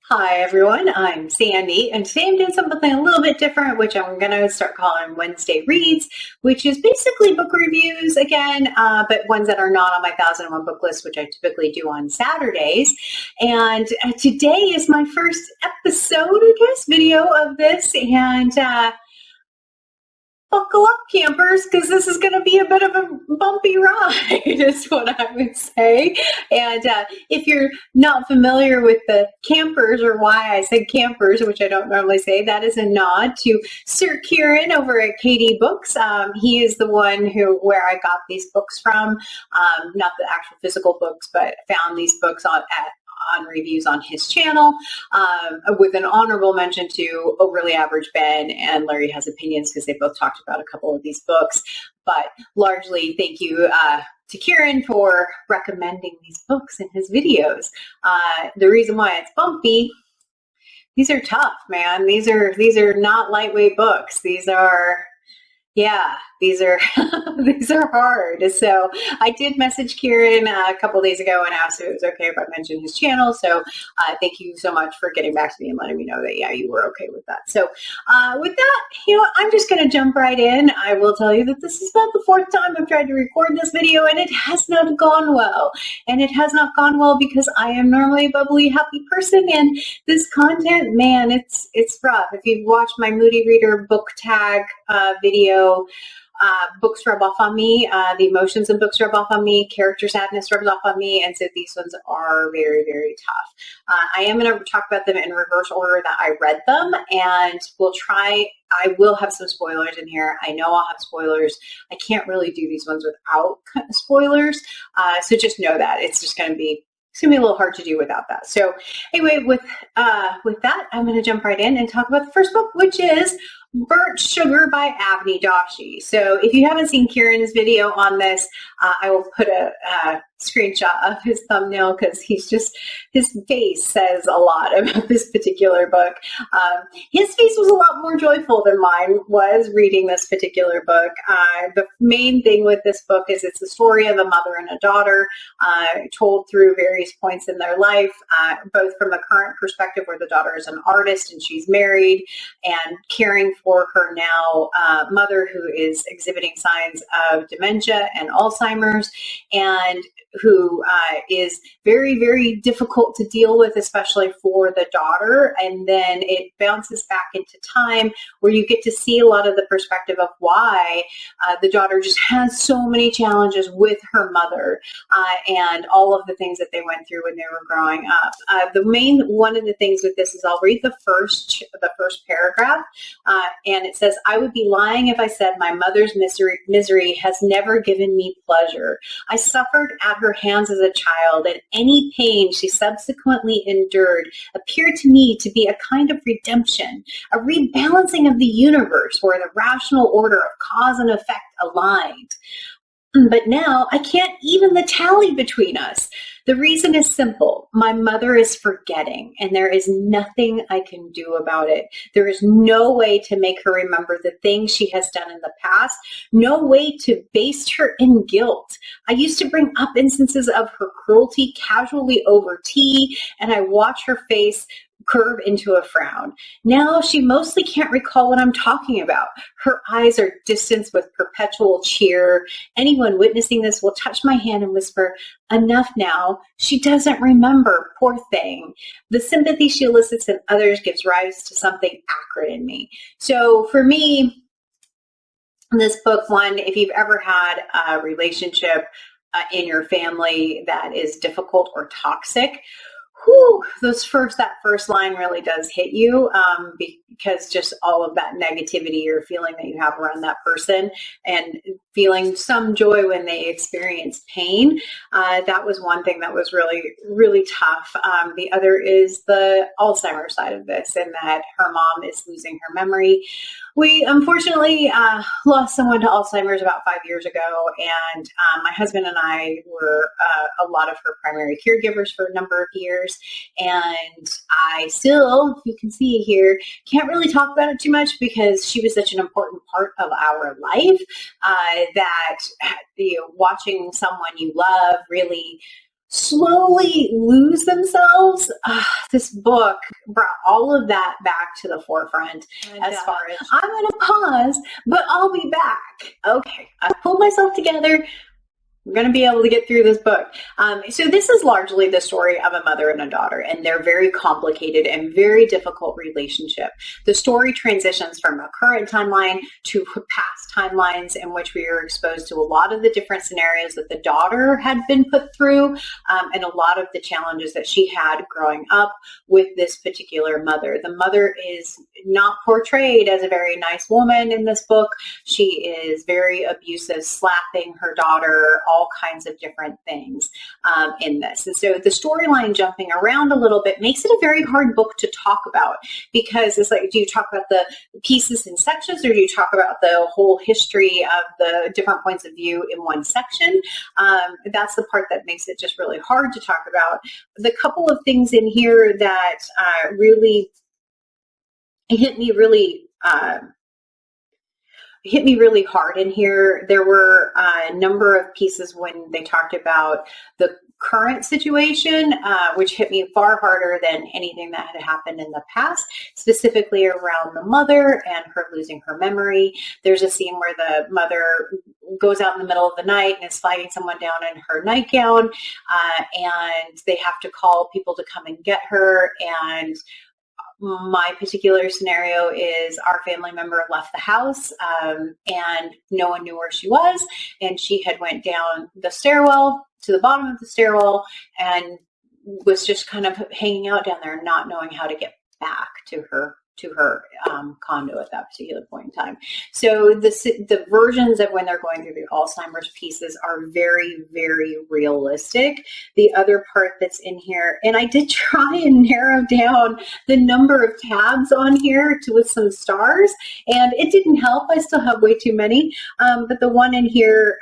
Hi everyone, I'm Sandy, and today I'm doing something a little bit different, which I'm going to start calling Wednesday Reads, which is basically book reviews again, but ones that are not on my 1001 book list, which I typically do on Saturdays. And today is my first episode, I guess, video of this, and buckle up, campers, because this is going to be a bit of a bumpy ride, is what I would say. And if you're not familiar with the campers, or why I said campers, which I don't normally say, that is a nod to Sir Kieran over at KDBooks. He is the one where I got these books from, not the actual physical books, but found these books on reviews on his channel, with an honorable mention to Overly Average Ben and Larry Has Opinions, because they both talked about a couple of these books. But largely, thank you to Kieran for recommending these books in his videos. The reason why it's bumpy, these are tough, man. These are not lightweight books. These are these are hard. So I did message Kieran a couple days ago and asked if it was okay if I mentioned his channel. So thank you so much for getting back to me and letting me know that, yeah, you were okay with that. So with that, I'm just going to jump right in. I will tell you that this is about the fourth time I've tried to record this video, and it has not gone well. And it has not gone well because I am normally a bubbly, happy person, and this content, man, it's rough. If you've watched my Moody Reader book tag video, books rub off on me, the emotions in books rub off on me, character sadness rubs off on me, and so these ones are very, very tough. I am going to talk about them in reverse order that I read them, and I will have some spoilers in here. I know I'll have spoilers. I can't really do these ones without spoilers, so just know that. It's going to be a little hard to do without that. So anyway, with that, I'm going to jump right in and talk about the first book, which is Burnt Sugar by Avni Doshi. So if you haven't seen Kieran's video on this, I will put a screenshot of his thumbnail because his face says a lot about this particular book. His face was a lot more joyful than mine was reading this particular book. The main thing with this book is it's the story of a mother and a daughter told through various points in their life, both from a current perspective where the daughter is an artist and she's married and caring for her now mother, who is exhibiting signs of dementia and Alzheimer's, and who is very, very difficult to deal with, especially for the daughter. And then it bounces back into time where you get to see a lot of the perspective of why the daughter just has so many challenges with her mother and all of the things that they went through when they were growing up. One of the things with this is I'll read the first paragraph, and it says, "I would be lying if I said my mother's misery has never given me pleasure. I suffered at her hands as a child, and any pain she subsequently endured appeared to me to be a kind of redemption, a rebalancing of the universe where the rational order of cause and effect aligned. But now I can't even the tally between us. The reason is simple. My mother is forgetting, and there is nothing I can do about it. There is no way to make her remember the things she has done in the past, no way to baste her in guilt. I used to bring up instances of her cruelty casually over tea, and I watch her face curve into a frown. Now she mostly can't recall what I'm talking about. Her eyes are distanced with perpetual cheer. Anyone witnessing this will touch my hand and whisper, 'Enough now. She doesn't remember, poor thing.' The sympathy she elicits in others gives rise to something acrid in me." So for me, this book, one, if you've ever had a relationship in your family that is difficult or toxic, that first line really does hit you, because just all of that negativity or feeling that you have around that person and feeling some joy when they experience pain. That was one thing that was really, really tough. The other is the Alzheimer's side of this, and that her mom is losing her memory. We unfortunately lost someone to Alzheimer's about 5 years ago, and my husband and I were a lot of her primary caregivers for a number of years, and I still, if you can see here, can't really talk about it too much because she was such an important part of our life that watching someone you love really slowly lose themselves. This book brought all of that back to the forefront as far as I'm going to pause, but I'll be back. Okay, I pulled myself together. I'm going to be able to get through this book. So this is largely the story of a mother and a daughter and their very complicated and very difficult relationship. The story transitions from a current timeline to past timelines in which we are exposed to a lot of the different scenarios that the daughter had been put through, and a lot of the challenges that she had growing up with this particular mother. The mother is not portrayed as a very nice woman in this book. She is very abusive, slapping her daughter, all kinds of different things in this. And so the storyline jumping around a little bit makes it a very hard book to talk about, because it's like, do you talk about the pieces in sections, or do you talk about the whole history of the different points of view in one section? That's the part that makes it just really hard to talk about. The couple of things in here that really hit me really hard in here. There were a number of pieces when they talked about the current situation, which hit me far harder than anything that had happened in the past, specifically around the mother and her losing her memory. There's a scene where the mother goes out in the middle of the night and is flagging someone down in her nightgown, and they have to call people to come and get her. And my particular scenario is our family member left the house, and no one knew where she was. And she had went down the stairwell to the bottom of the stairwell and was just kind of hanging out down there, not knowing how to get back to her condo at that particular point in time. So the versions of when they're going through the Alzheimer's pieces are very, very realistic. The other part that's in here, and I did try and narrow down the number of tabs on here with some stars, and it didn't help. I still have way too many. But the one in here,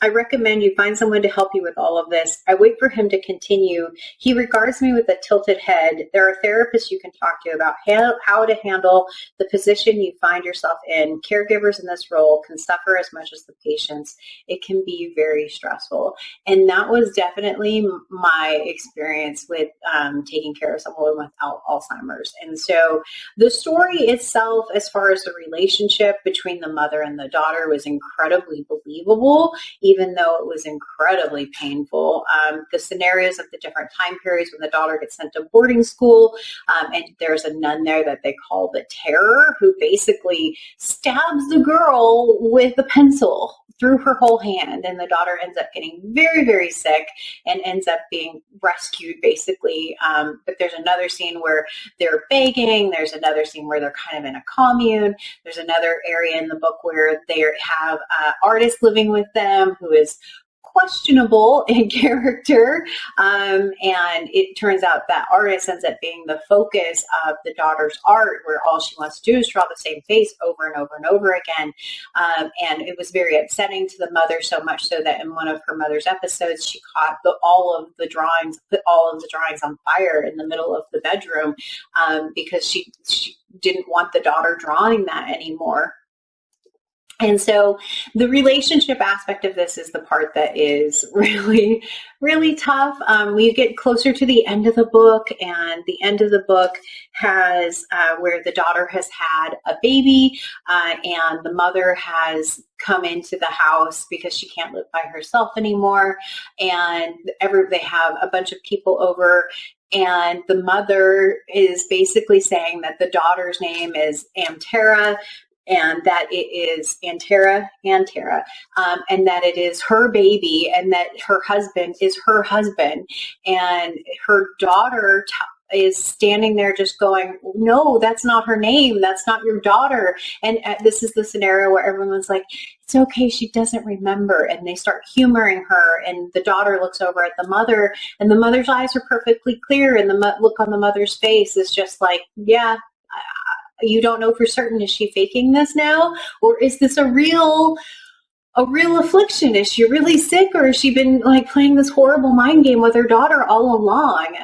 I recommend you find someone to help you with all of this. I wait for him to continue. He regards me with a tilted head. There are therapists you can talk to about how to handle the position you find yourself in. Caregivers in this role can suffer as much as the patients. It can be very stressful. And that was definitely my experience with taking care of someone without Alzheimer's. And so the story itself, as far as the relationship between the mother and the daughter, was incredibly believable, even though it was incredibly painful. The scenarios of the different time periods when the daughter gets sent to boarding school, and there's a nun there that they call the Terror, who basically stabs the girl with a pencil through her whole hand, and the daughter ends up getting very, very sick and ends up being rescued, basically. But there's another scene where they're begging. There's another scene where they're kind of in a commune. There's another area in the book where they have an artist living with them who is questionable in character, and it turns out that artist ends up being the focus of the daughter's art, where all she wants to do is draw the same face over and over and over again. And it was very upsetting to the mother, so much so that in one of her mother's episodes, she caught put all of the drawings on fire in the middle of the bedroom, because she didn't want the daughter drawing that anymore. And so the relationship aspect of this is the part that is really, really tough. We get closer to the end of the book, and the end of the book has where the daughter has had a baby, and the mother has come into the house because she can't live by herself anymore. And they have a bunch of people over, and the mother is basically saying that the daughter's name is Antera, and that it is Antera, and that it is her baby, and that her husband is her husband. And her daughter is standing there just going, no, that's not her name. That's not your daughter. And this is the scenario where everyone's like, it's okay, she doesn't remember. And they start humoring her. And the daughter looks over at the mother, and the mother's eyes are perfectly clear. And the look on the mother's face is just like, yeah, you don't know for certain, is she faking this now? Or is this a real a real affliction? Is she really sick, or has she been like playing this horrible mind game with her daughter all along?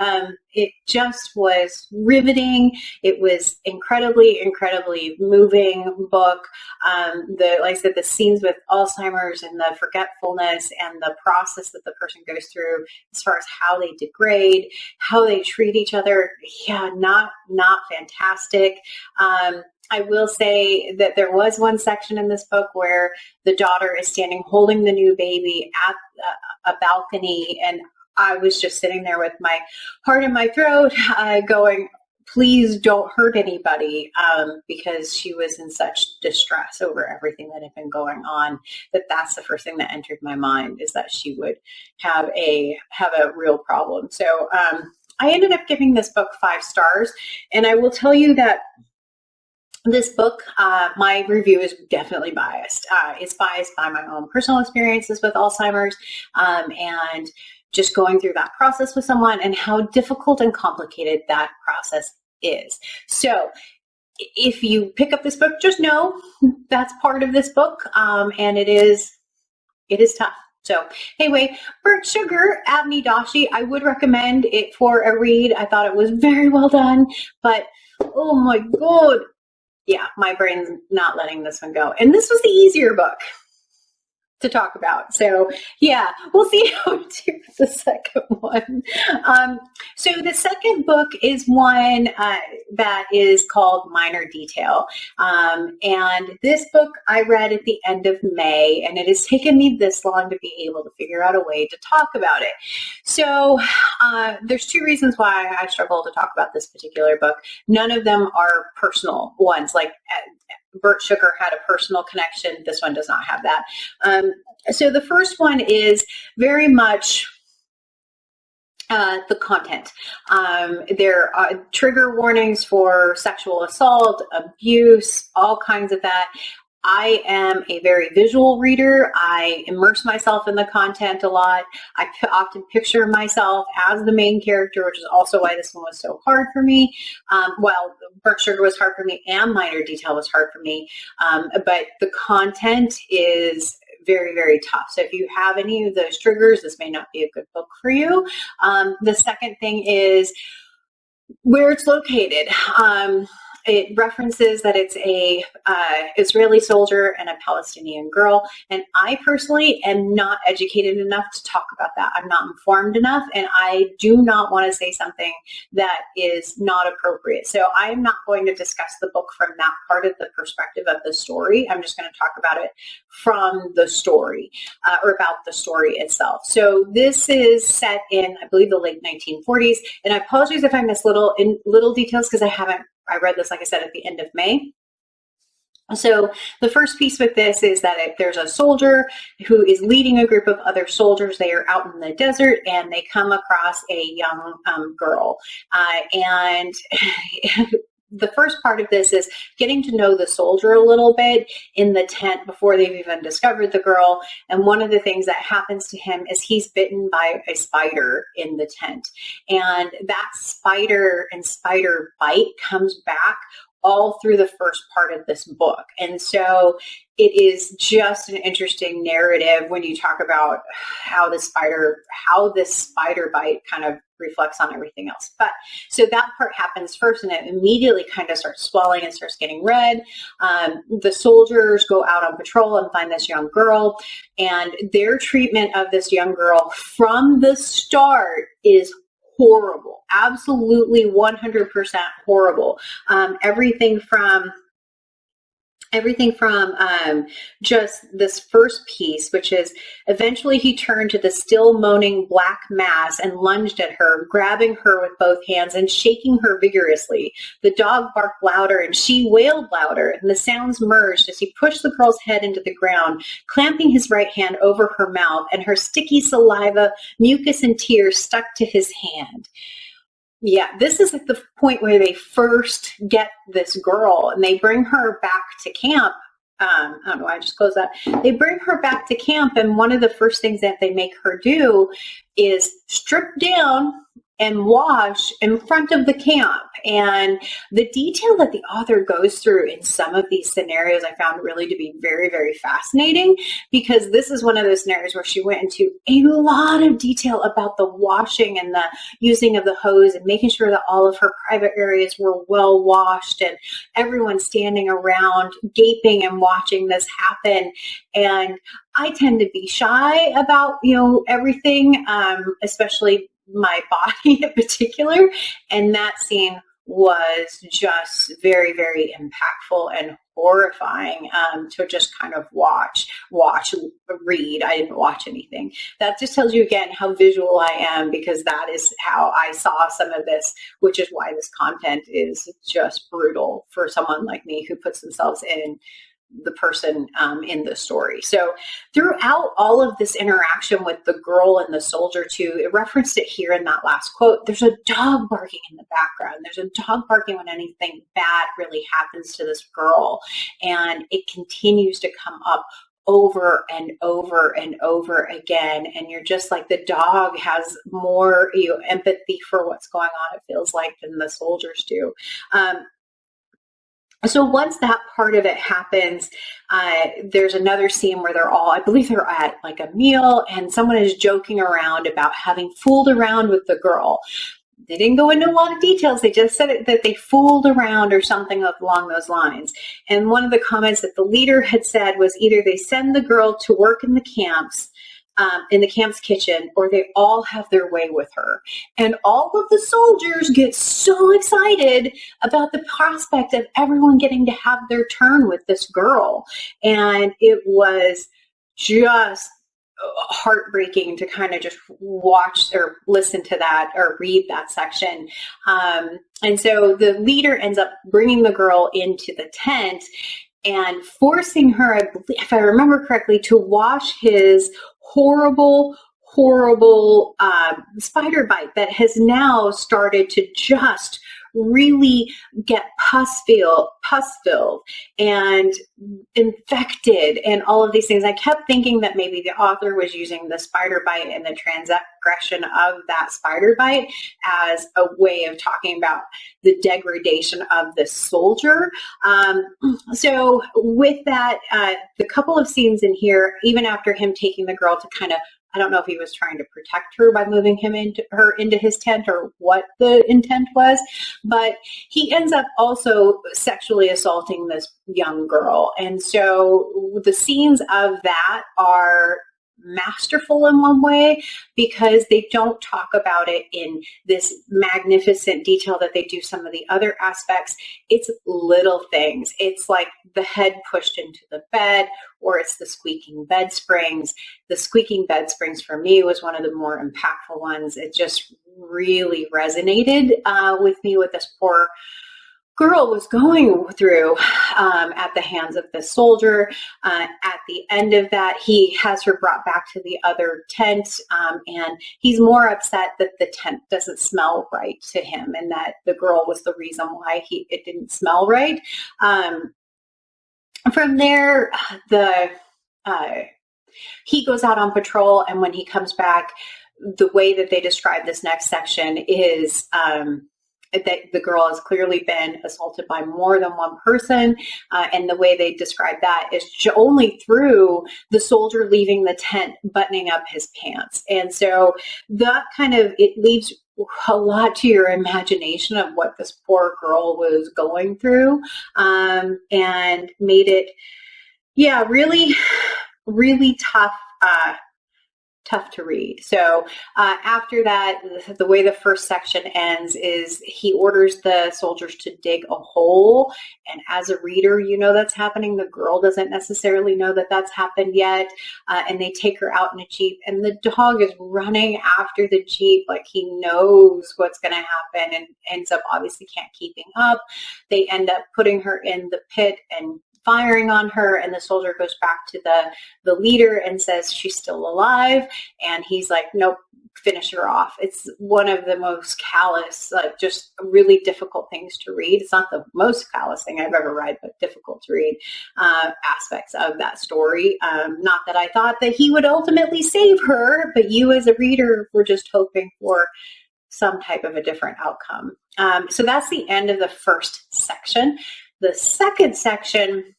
It just was riveting. It was incredibly, incredibly moving book. Like I said, the scenes with Alzheimer's and the forgetfulness and the process that the person goes through as far as how they degrade, how they treat each other. Yeah, not fantastic. I will say that there was one section in this book where the daughter is standing holding the new baby at a balcony, and I was just sitting there with my heart in my throat going, please don't hurt anybody, because she was in such distress over everything that had been going on, that's the first thing that entered my mind, is that she would have a real problem. So I ended up giving this book 5 stars, and I will tell you that this book, my review is definitely biased. It's biased by my own personal experiences with Alzheimer's, and just going through that process with someone and how difficult and complicated that process is. So if you pick up this book, just know that's part of this book, and it is tough. So anyway, Burnt Sugar, Avni Doshi, I would recommend it for a read. I thought it was very well done, but oh my God. Yeah, my brain's not letting this one go. And this was the easier book to talk about. So yeah, we'll see how we do with the second one. So the second book is one that is called Minor Detail. And this book I read at the end of May, and it has taken me this long to be able to figure out a way to talk about it. So there's 2 reasons why I struggle to talk about this particular book. None of them are personal ones. Like Burnt Sugar had a personal connection. This one does not have that. So the first one is very much the content. There are trigger warnings for sexual assault, abuse, all kinds of that. I am a very visual reader. I immerse myself in the content a lot. I often picture myself as the main character, which is also why this one was so hard for me. Well, Burnt Sugar was hard for me and Minor Detail was hard for me. But the content is very, very tough. So if you have any of those triggers, this may not be a good book for you. The second thing is where it's located. It references that it's a Israeli soldier and a Palestinian girl. And I personally am not educated enough to talk about that. I'm not informed enough, and I do not want to say something that is not appropriate. So I am not going to discuss the book from that part of the perspective of the story. I'm just going to talk about it from the story, or about the story itself. So this is set in, I believe, the late 1940s. And I apologize if I miss little details, because I read this, like I said, at the end of May. So the first piece with this is that there's a soldier who is leading a group of other soldiers. They are out in the desert, and they come across a young girl. And the first part of this is getting to know the soldier a little bit in the tent before they've even discovered the girl. And one of the things that happens to him is he's bitten by a spider in the tent. And that spider and spider bite comes back all through the first part of this book. And so it is just an interesting narrative when you talk about how this spider bite kind of reflects on everything else. But so that part happens first, and it immediately kind of starts swelling and starts getting red. The soldiers go out on patrol and find this young girl, and their treatment of this young girl from the start is horrible. Absolutely 100% horrible. Everything from just this first piece, which is eventually he turned to the still moaning black mass and lunged at her, grabbing her with both hands and shaking her vigorously. The dog barked louder and she wailed louder, and the sounds merged as he pushed the girl's head into the ground, clamping his right hand over her mouth, and her sticky saliva, mucus, and tears stuck to his hand. Yeah, this is at the point where they first get this girl, and they bring her back to camp. I don't know why I just closed that. They bring her back to camp, and one of the first things that they make her do is strip down and wash in front of the camp. And the detail that the author goes through in some of these scenarios I found really to be very, very fascinating, because this is one of those scenarios where she went into a lot of detail about the washing and the using of the hose and making sure that all of her private areas were well washed and everyone standing around gaping and watching this happen. And I tend to be shy about, everything, especially my body in particular. And that scene was just very, very impactful and horrifying to just kind of read. I didn't watch anything. That just tells you again how visual I am, because that is how I saw some of this, which is why this content is just brutal for someone like me who puts themselves in the person in the story. So throughout all of this interaction with the girl and the soldier too, it referenced it here in that last quote, there's a dog barking in the background. There's a dog barking when anything bad really happens to this girl. And it continues to come up over and over and over again. And you're just like, the dog has more empathy for what's going on, it feels like, than the soldiers do. So once that part of it happens, there's another scene where I believe they're at like a meal, and someone is joking around about having fooled around with the girl. They didn't go into a lot of details. They just said that they fooled around or something along those lines. And one of the comments that the leader had said was either they send the girl to work in the camp's kitchen, or they all have their way with her. And all of the soldiers get so excited about the prospect of everyone getting to have their turn with this girl. And it was just heartbreaking to kind of just watch or listen to that or read that section. And so the leader ends up bringing the girl into the tent and forcing her, if I remember correctly, to wash his horrible spider bite that has now started to just really get pus filled and infected and all of these things. I kept thinking that maybe the author was using the spider bite and the transgression of that spider bite as a way of talking about the degradation of the soldier. So with that, the couple of scenes in here, even after him taking the girl to kind of, I don't know if he was trying to protect her by moving her into his tent or what the intent was, but he ends up also sexually assaulting this young girl. And so the scenes of that are masterful in one way, because they don't talk about it in this magnificent detail that they do some of the other aspects. It's little things. It's like the head pushed into the bed, or it's the squeaking bed springs. The squeaking bed springs for me was one of the more impactful ones. It just really resonated with me, with this poor girl was going through at the hands of this soldier. At the end of that, he has her brought back to the other tent, and he's more upset that the tent doesn't smell right to him, and that the girl was the reason why it didn't smell right. From there, he goes out on patrol, and when he comes back, the way that they describe this next section is that the girl has clearly been assaulted by more than one person. And the way they describe that is only through the soldier leaving the tent, buttoning up his pants. And so that it leaves a lot to your imagination of what this poor girl was going through, and made it, really, really tough to read. So after that, the way the first section ends is he orders the soldiers to dig a hole. And as a reader, you know that's happening. The girl doesn't necessarily know that that's happened yet. And they take her out in a Jeep, and the dog is running after the Jeep like he knows what's going to happen, and ends up obviously can't keeping up. They end up putting her in the pit and firing on her, and the soldier goes back to the leader and says she's still alive, and he's like, nope, finish her off. It's one of the most callous, just really difficult things to read. It's not the most callous thing I've ever read, but difficult to read aspects of that story. Not that I thought that he would ultimately save her, but you as a reader were just hoping for some type of a different outcome. So that's the end of the first section. The second section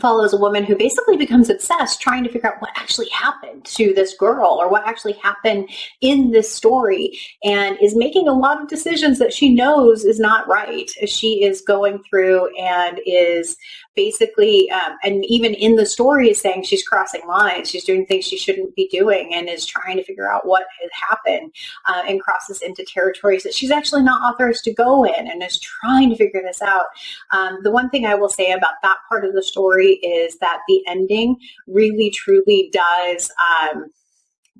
follows a woman who basically becomes obsessed trying to figure out what actually happened to this girl or what actually happened in this story, and is making a lot of decisions that she knows is not right as she is going through and is basically, and even in the story is saying she's crossing lines, she's doing things she shouldn't be doing, and is trying to figure out what has happened, and crosses into territories that she's actually not authorized to go in, and is trying to figure this out. The one thing I will say about that part of the story is that the ending really truly does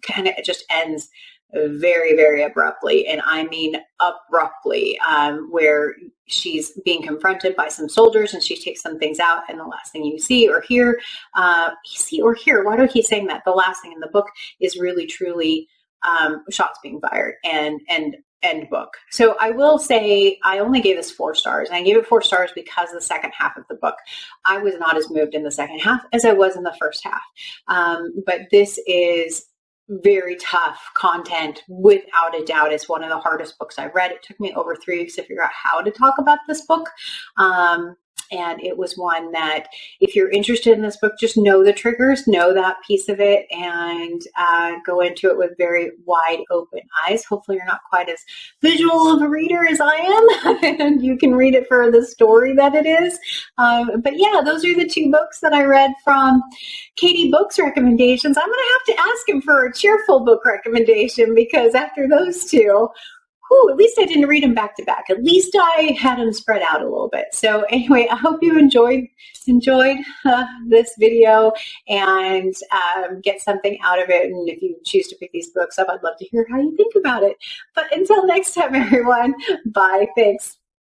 kind of, it just ends very, very abruptly, and I mean abruptly, where she's being confronted by some soldiers and she takes some things out, and the last thing you see or hear, why do I keep saying that? The last thing in the book is really truly shots being fired and end book. So I will say I only gave this 4 stars, and I gave it 4 stars because the second half of the book, I was not as moved in the second half as I was in the first half. But this is very tough content, without a doubt. It's one of the hardest books I've read. It took me over 3 weeks to figure out how to talk about this book. And it was one that, if you're interested in this book, just know the triggers, know that piece of it, and go into it with very wide open eyes. Hopefully you're not quite as visual of a reader as I am, and you can read it for the story that it is. But yeah, those are the 2 books that I read from KDBooks recommendations. I'm going to have to ask him for a cheerful book recommendation, because after those 2, at least I didn't read them back to back. At least I had them spread out a little bit. So anyway, I hope you enjoyed this video and get something out of it. And if you choose to pick these books up, I'd love to hear how you think about it. But until next time, everyone, bye. Thanks.